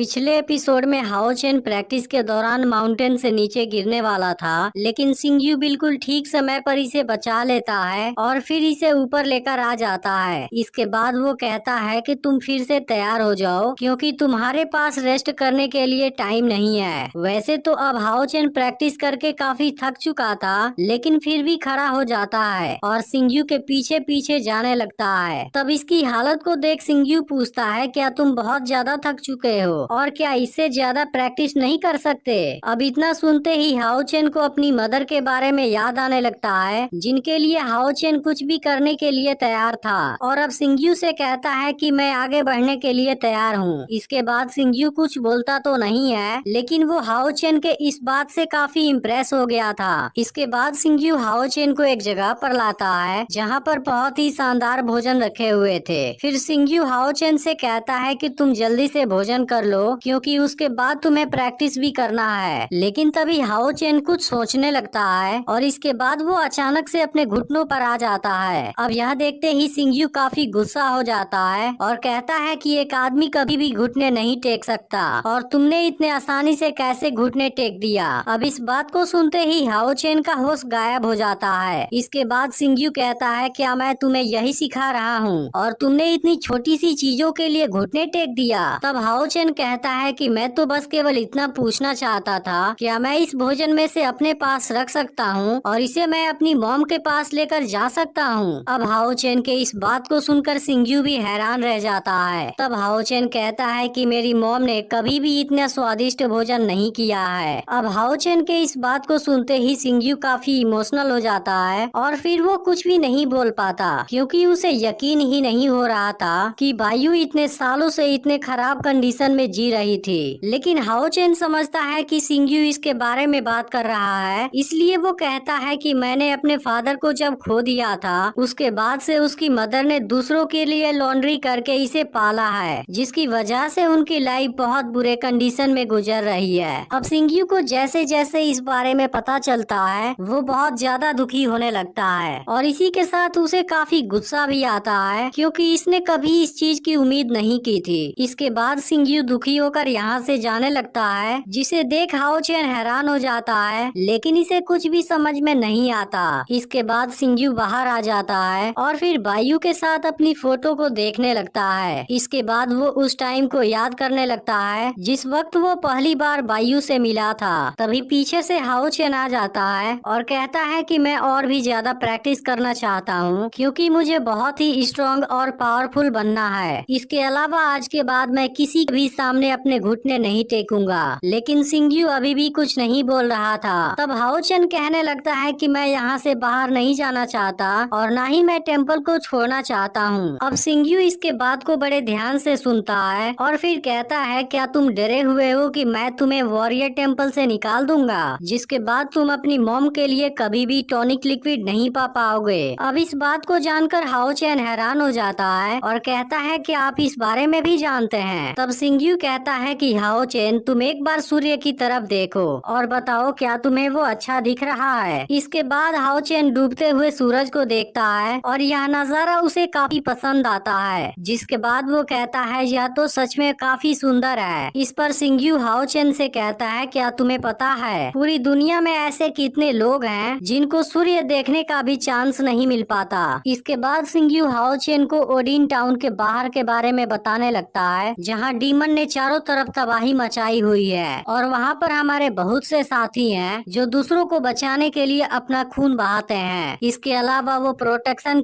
पिछले एपिसोड में हाओ चेन प्रैक्टिस के दौरान माउंटेन से नीचे गिरने वाला था, लेकिन सिंगयू बिल्कुल ठीक समय पर इसे बचा लेता है और फिर इसे ऊपर लेकर आ जाता है। इसके बाद वो कहता है कि तुम फिर से तैयार हो जाओ क्योंकि तुम्हारे पास रेस्ट करने के लिए टाइम नहीं है। वैसे तो अब हाओ चेन प्रैक्टिस करके काफी थक चुका था, लेकिन फिर भी खड़ा हो जाता है और सिंगयू के पीछे पीछे जाने लगता है। तब इसकी हालत को देख सिंगयू पूछता है, क्या तुम बहुत ज्यादा थक चुके हो और क्या इससे ज्यादा प्रैक्टिस नहीं कर सकते? अब इतना सुनते ही हाओ चेन को अपनी मदर के बारे में याद आने लगता है, जिनके लिए हाओ चेन कुछ भी करने के लिए तैयार था। और अब सिंगयू से कहता है कि मैं आगे बढ़ने के लिए तैयार हूँ। इसके बाद सिंगयू कुछ बोलता तो नहीं है, लेकिन वो हाओ चेन के इस बात से काफी इम्प्रेस हो गया था। इसके बाद सिंगयू हाओ चेन को एक जगह पर लाता है जहाँ पर बहुत ही शानदार भोजन रखे हुए थे। फिर सिंगयू हाओ चेन से कहता है कि तुम जल्दी से भोजन कर लो क्योंकि उसके बाद तुम्हें प्रैक्टिस भी करना है। लेकिन तभी हाओ चेन कुछ सोचने लगता है और इसके बाद वो अचानक से अपने घुटनों पर आ जाता है। अब यह देखते ही सिंगयू काफी गुस्सा हो जाता है और कहता है कि एक आदमी कभी भी घुटने नहीं टेक सकता और तुमने इतने आसानी से कैसे घुटने टेक दिया। अब इस बात को सुनते ही हाओ चेन का होश गायब हो जाता है। इसके बाद सिंगयू कहता है, क्या मैं तुम्हें यही सिखा रहा हूँ और तुमने इतनी छोटी सी चीजों के लिए घुटने टेक दिया। तब हाओ चेन कहता है कि मैं तो बस केवल इतना पूछना चाहता था, क्या मैं इस भोजन में से अपने पास रख सकता हूँ और इसे मैं अपनी मॉम के पास लेकर जा सकता हूँ। अब हाओ चेन के इस बात को सुनकर सिंगयू भी हैरान रह जाता है। तब हाओ चेन कहता है कि मेरी मॉम ने कभी भी इतना स्वादिष्ट भोजन नहीं किया है। अब हाओ चेन के इस बात को सुनते ही सिंगयू काफी इमोशनल हो जाता है और फिर वो कुछ भी नहीं बोल पाता क्योंकि उसे यकीन ही नहीं हो रहा था कि बायू इतने सालों से इतने खराब कंडीशन में जी रही थी। लेकिन हाओ चेन समझता है कि सिंगयू इसके बारे में बात कर रहा है, इसलिए वो कहता है कि मैंने अपने फादर को जब खो दिया था, उसके बाद से उसकी मदर ने दूसरों के लिए लॉन्ड्री करके इसे पाला है, जिसकी वजह से उनकी लाइफ बहुत बुरे कंडीशन में गुजर रही है। अब सिंगयू को जैसे जैसे इस बारे में पता चलता है, वो बहुत ज्यादा दुखी होने लगता है और इसी के साथ उसे काफी गुस्सा भी आता है क्योंकि इसने कभी इस चीज की उम्मीद नहीं की थी। इसके बाद सिंगयू दुखी होकर यहाँ से जाने लगता है, जिसे देख हाओ चेन हैरान हो जाता है, लेकिन इसे कुछ भी समझ में नहीं आता। इसके बाद सिंगयू बाहर आ जाता है और फिर बायू के साथ अपनी फोटो को देखने लगता है। इसके बाद वो उस टाइम को याद करने लगता है जिस वक्त वो पहली बार बायू से मिला था। तभी पीछे से हाओ चेन आ जाता है और कहता है कि मैं और भी ज्यादा प्रैक्टिस करना चाहता हूँ क्योंकि मुझे बहुत ही स्ट्रॉन्ग और पावरफुल बनना है। इसके अलावा आज के बाद मैं किसी भी सामने अपने घुटने नहीं टेकूंगा। लेकिन सिंगयू अभी भी कुछ नहीं बोल रहा था। तब हाओ चेन कहने लगता है कि मैं यहाँ से बाहर नहीं जाना चाहता और ना ही मैं टेम्पल को छोड़ना चाहता हूँ। अब सिंगयू इसके बात को बड़े ध्यान से सुनता है और फिर कहता है, क्या तुम डरे हुए हो कि मैं तुम्हें वॉरियर टेम्पल से निकाल दूंगा, जिसके बाद तुम अपनी मॉम के लिए कभी भी टॉनिक लिक्विड नहीं पा पाओगे। अब इस बात को जानकर हाओ चेन हैरान हो जाता है और कहता है कि आप इस बारे में भी जानते हैं। तब सिंगयू कहता है कि हाओ चेन, तुम एक बार सूर्य की तरफ देखो और बताओ क्या तुम्हें वो अच्छा दिख रहा है। इसके बाद हाओ चेन डूबते हुए सूरज को देखता है और यह नजारा उसे काफी पसंद आता है, जिसके बाद वो कहता है, यह तो सच में काफी सुंदर है। इस पर सिंगयू हाओ चेन से कहता है, क्या तुम्हें पता है पूरी दुनिया में ऐसे कितने लोग हैं जिनको सूर्य देखने का भी चांस नहीं मिल पाता। इसके बाद सिंगयू हाओ चेन को ओडिन टाउन के बाहर के बारे में बताने लगता है, जहाँ डीमन ने चारों तरफ तबाही मचाई हुई है और वहाँ पर हमारे बहुत से साथी हैं जो दूसरों को बचाने के लिए अपना खून बहाते हैं। इसके अलावा वो प्रोटेक्शन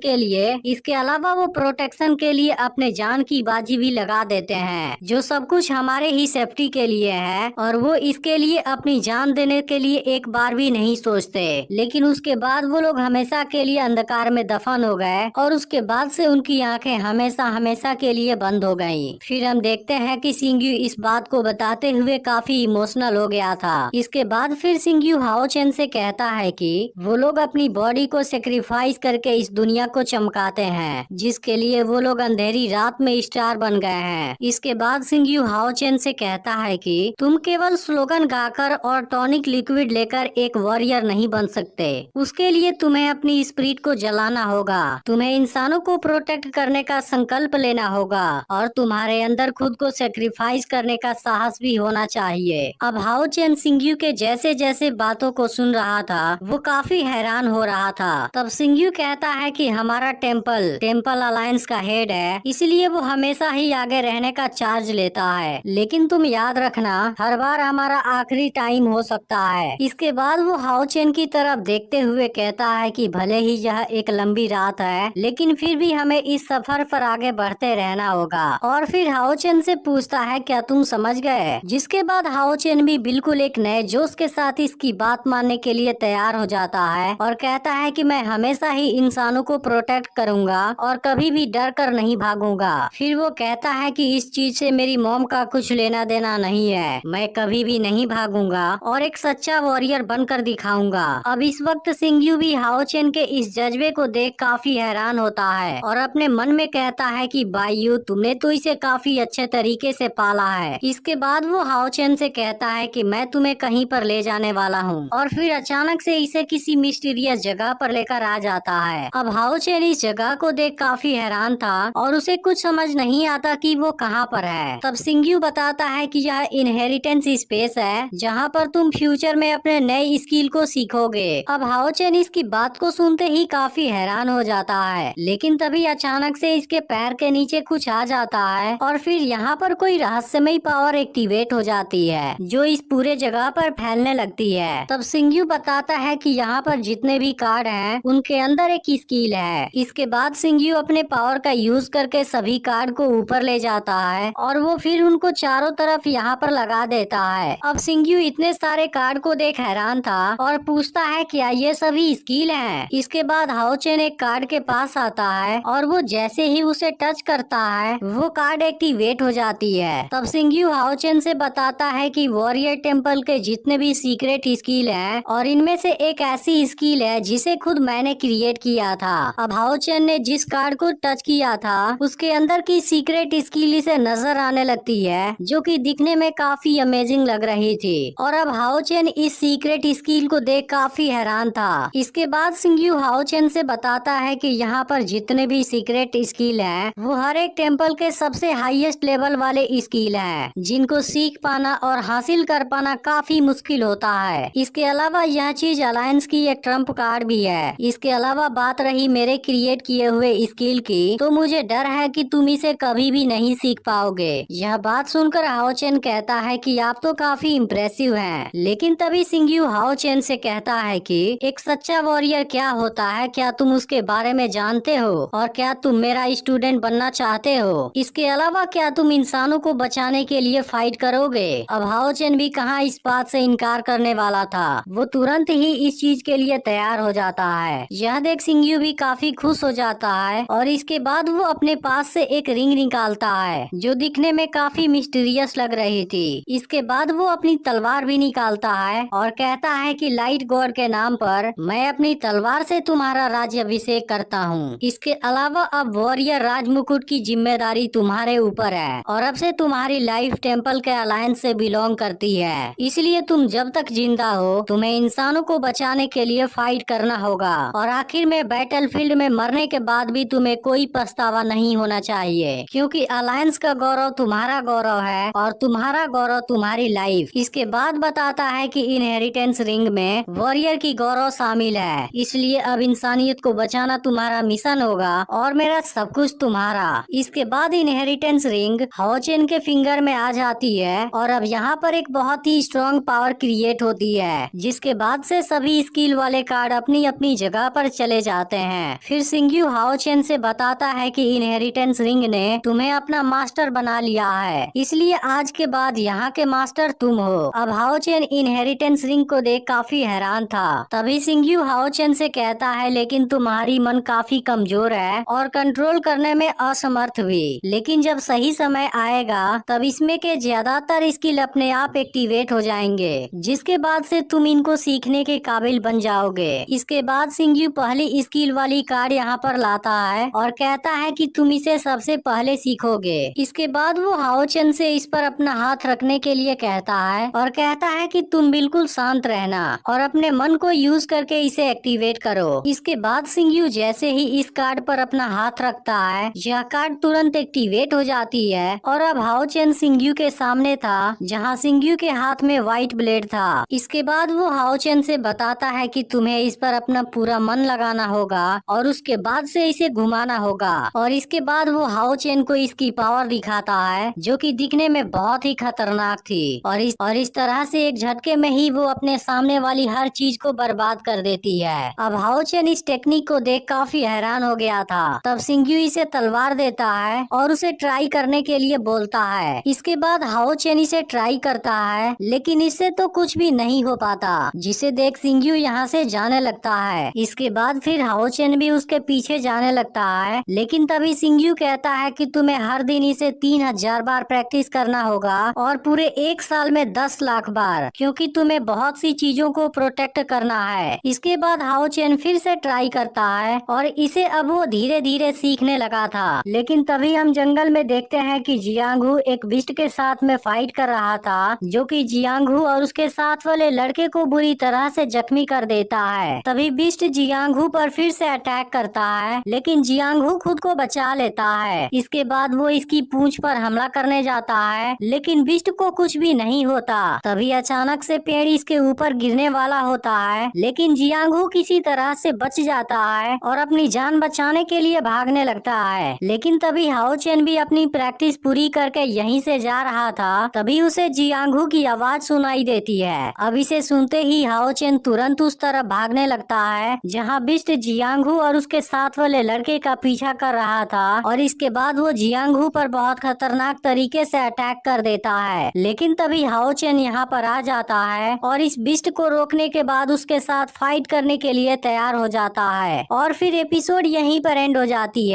के लिए अपने जान की बाजी भी लगा देते हैं, जो सब कुछ हमारे ही सेफ्टी के लिए है और वो इसके लिए अपनी जान देने के लिए एक बार भी नहीं सोचते। लेकिन उसके बाद वो लोग हमेशा के लिए अंधकार में दफन हो गए और उसके बाद से उनकी आंखें हमेशा हमेशा के लिए बंद हो गयी। फिर हम देखते हैं कि सिंगयू इस बात को बताते हुए काफी इमोशनल हो गया था। इसके बाद फिर सिंगयू हाओ चेन से कहता है कि वो लोग अपनी बॉडी को सेक्रीफाइस करके इस दुनिया को चमकाते हैं, जिसके लिए वो लोग अंधेरी रात में स्टार बन गए हैं। इसके बाद सिंगयू हाओ चेन से कहता है कि तुम केवल स्लोगन गाकर और टॉनिक लिक्विड लेकर एक वॉरियर नहीं बन सकते। उसके लिए तुम्हें अपनी स्पिरिट को जलाना होगा, तुम्हें इंसानों को प्रोटेक्ट करने का संकल्प लेना होगा और तुम्हारे अंदर खुद को सेक्रीफाइस सेक्रीफाइस करने का साहस भी होना चाहिए। अब हाओ चेन सिंघयू के जैसे जैसे बातों को सुन रहा था वो काफी हैरान हो रहा था। तब सिंघयू कहता है कि हमारा टेम्पल अलायंस का हेड है, इसलिए वो हमेशा ही आगे रहने का चार्ज लेता है, लेकिन तुम याद रखना हर बार हमारा आखिरी टाइम हो सकता है। इसके बाद वो हाओ चेन की तरफ देखते हुए कहता है कि भले ही यह एक लंबी रात है, लेकिन फिर भी हमें इस सफर पर आगे बढ़ते रहना होगा। और फिर हाओ चेन से पूछता है क्या तुम समझ गए। जिसके बाद हाओ चेन भी बिल्कुल एक नए जोश के साथ इसकी बात मानने के लिए तैयार हो जाता है और कहता है कि मैं हमेशा ही इंसानों को प्रोटेक्ट करूंगा और कभी भी डर कर नहीं भागूंगा। फिर वो कहता है कि इस चीज से मेरी मॉम का कुछ लेना देना नहीं है, मैं कभी भी नहीं भागूंगा और एक सच्चा वॉरियर बनकर दिखाऊंगा। अब इस वक्त सिंघयू भी हाओ चेन के इस जज्बे को देख काफी हैरान होता है और अपने मन में कहता है कि बाइयू तुमने तो इसे काफी अच्छे तरीके से पाला है। इसके बाद वो हाओ चेन से कहता है कि मैं तुम्हें कहीं पर ले जाने वाला हूँ और फिर अचानक से इसे किसी मिस्टीरियस जगह पर लेकर आ जाता है। अब हाओ चेन इस जगह को देख काफी हैरान था और उसे कुछ समझ नहीं आता कि वो कहाँ पर है। तब सिंघयू बताता है कि यह इनहेरिटेंस स्पेस है जहाँ पर तुम फ्यूचर में अपने नए स्किल को सीखोगे। अब हाओ चेन इसकी बात को सुनते ही काफी हैरान हो जाता है, लेकिन तभी अचानक से इसके पैर के नीचे कुछ आ जाता है और फिर यहाँ पर कोई रहस्यमयी पावर एक्टिवेट हो जाती है जो इस पूरे जगह पर फैलने लगती है। तब सिंघयू बताता है कि यहाँ पर जितने भी कार्ड हैं उनके अंदर एक स्किल है। इसके बाद सिंघयू अपने पावर का यूज करके सभी कार्ड को ऊपर ले जाता है और वो फिर उनको चारों तरफ यहाँ पर लगा देता है। अब सिंघयू इतने सारे कार्ड को देख हैरान था और पूछता है क्या ये सभी स्किल हैं। इसके बाद हाओ चेन एक कार्ड के पास आता है और वो जैसे ही उसे टच करता है वो कार्ड एक्टिवेट हो जाती है। तब सिंघयू हाओ चेन से बताता है कि वॉरियर टेम्पल के जितने भी सीक्रेट स्किल हैं और इनमें से एक ऐसी स्किल है जिसे खुद मैंने क्रिएट किया था। अब हाओ चेन ने जिस कार्ड को टच किया था उसके अंदर की सीक्रेट स्किल इसे नजर आने लगती है जो कि दिखने में काफी अमेजिंग लग रही थी। और अब हाओ चेन इस सीक्रेट स्किल को देख काफी हैरान था। इसके बाद सिंघयू हाओ चेन से बताता है कि यहाँ पर जितने भी सीक्रेट स्किल हैं वो हर एक टेम्पल के सबसे हाईएस्ट लेवल वाले स्किल हैं जिनको सीख पाना और हासिल कर पाना काफी मुश्किल होता है। इसके अलावा यह चीज अलायंस की एक ट्रम्प कार्ड भी है। इसके अलावा बात रही मेरे क्रिएट किए हुए स्किल की, तो मुझे डर है कि तुम इसे कभी भी नहीं सीख पाओगे। यह बात सुनकर हाओ चेन कहता है कि आप तो काफी इम्प्रेसिव हैं। लेकिन तभी सिंघयू हाओ चेन से कहता है कि एक सच्चा वॉरियर क्या होता है, क्या तुम उसके बारे में जानते हो और क्या तुम मेरा स्टूडेंट बनना चाहते हो। इसके अलावा क्या तुम इंसानों को बचाने के लिए फाइट करोगे। अब हाओ चेन भी कहाँ इस बात से इनकार करने वाला था, वो तुरंत ही इस चीज के लिए तैयार हो जाता है। यह देख सिंघयू भी काफी खुश हो जाता है और इसके बाद वो अपने पास से एक रिंग निकालता है जो दिखने में काफी मिस्टीरियस लग रही थी। इसके बाद वो अपनी तलवार भी निकालता है और कहता है कि लाइट गॉड के नाम पर मैं अपनी तलवार से तुम्हारा राज्याभिषेक करता हूँ। इसके अलावा अब वॉरियर राज मुकुट की जिम्मेदारी तुम्हारे ऊपर है और अब से तुम्हारी लाइफ टेम्पल के अलायंस से बिलोंग करती है, इसलिए तुम जब तक जिंदा हो तुम्हें इंसानों को बचाने के लिए फाइट करना होगा और आखिर में बैटलफील्ड में मरने के बाद भी तुम्हें कोई पछतावा नहीं होना चाहिए, क्योंकि अलायंस का गौरव तुम्हारा गौरव है और तुम्हारा गौरव तुम्हारी लाइफ। इसके बाद बताता है कि इनहेरिटेंस रिंग में वॉरियर की गौरव शामिल है, इसलिए अब इंसानियत को बचाना तुम्हारा मिशन होगा और मेरा सब कुछ तुम्हारा। इसके बाद इनहेरिटेंस रिंग हाओ चेन के फिंगर में आ जाती है और अब यहाँ पर एक बहुत ही स्ट्रॉन्ग पावर क्रिएट होती है, जिसके बाद से सभी स्किल वाले कार्ड अपनी अपनी जगह पर चले जाते हैं। फिर सिंघयू हाओ चेन से बताता है कि इनहेरिटेंस रिंग ने तुम्हें अपना मास्टर बना लिया है, इसलिए आज के बाद यहाँ के मास्टर तुम हो। अब हाओ चेन इनहेरिटेंस रिंग को देख काफी हैरान था। तभी सिंघयू हाओ चेन से कहता है लेकिन तुम्हारी मन काफी कमजोर है और कंट्रोल करने में असमर्थ भी, लेकिन जब सही समय आएगा तब इसमें के ज्यादातर स्किल अपने आप एक्टिवेट हो जाएंगे, जिसके बाद से तुम इनको सीखने के काबिल बन जाओगे। इसके बाद सिंघयू पहली स्किल वाली कार्ड यहाँ पर लाता है और कहता है कि तुम इसे सबसे पहले सीखोगे। इसके बाद वो हाओ चेन से इस पर अपना हाथ रखने के लिए कहता है और कहता है कि तुम बिल्कुल शांत रहना और अपने मन को यूज करके इसे एक्टिवेट करो। इसके बाद सिंघयू जैसे ही इस कार्ड पर अपना हाथ रखता है यह कार्ड तुरंत एक्टिवेट हो जाती है और अब हाओ चेन सिंग्यू के सामने था, जहाँ सिंग्यू के हाथ में व्हाइट ब्लेड था। इसके बाद वो हाओ चेन से बताता है कि तुम्हें इस पर अपना पूरा मन लगाना होगा और उसके बाद से इसे घुमाना होगा। और इसके बाद वो हाओ चेन को इसकी पावर दिखाता है, जो कि दिखने में बहुत ही खतरनाक थी। और इस तरह से एक झटके में ही वो अपने सामने वाली हर चीज को बर्बाद कर देती है। अब हाओ चेन इस टेक्निक को देख काफी हैरान हो गया था। तब सिंग्यू इसे तलवार देता है और उसे ट्राई करने के लिए बोलता है। इसके बाद हाओ चेन इसे ट्राई करता है, लेकिन इससे तो कुछ भी नहीं हो पाता, जिसे देख सिंग्यू यहाँ से जाने लगता है। इसके बाद फिर हाओ चेन भी उसके पीछे जाने लगता है, लेकिन तभी सिंग्यू कहता है कि तुम्हें हर दिन इसे 3000 बार प्रैक्टिस करना होगा और पूरे 1 साल में 10 लाख बार, क्योंकि तुम्हें बहुत सी चीजों को प्रोटेक्ट करना है। इसके बाद हाओ चेन फिर से ट्राई करता है और इसे अब वो धीरे धीरे सीखने लगा था। लेकिन तभी हम जंगल में देखते हैं कि जियांगहू एक बिस्ट के साथ में फाइट कर रहा था, जो कि जियांगहू और उसके साथ वाले लड़के को बुरी तरह से जख्मी कर देता है। तभी बिस्ट जियांगहू पर फिर से अटैक करता है, लेकिन जियांगहू खुद को बचा लेता है। इसके बाद वो इसकी पूंछ पर हमला करने जाता है, लेकिन बिस्ट को कुछ भी नहीं होता। तभी अचानक से पेड़ इसके ऊपर गिरने वाला होता है, लेकिन जियांगहू किसी तरह से बच जाता है और अपनी जान बचाने के लिए भागने लगता है। लेकिन तभी हाओ चेन भी अपनी प्रैक्टिस पूरी करके यहीं से जा रहा था। तभी उसे जियांगहू की आवाज सुनाई देती है। अब इसे सुनते ही हाओ चेन तुरंत उस तरफ भागने लगता है, जहाँ बिस्ट जियांगहू और उसके साथ वाले लड़के का पीछा कर रहा था। और इसके बाद वो जियांगहू पर बहुत खतरनाक तरीके से अटैक कर देता है। लेकिन तभी हाओ चेन यहाँ पर आ जाता है और इस बिस्ट को रोकने के बाद उसके साथ फाइट करने के लिए तैयार हो जाता है। और फिर एपिसोड यहीं पर एंड हो जाती है।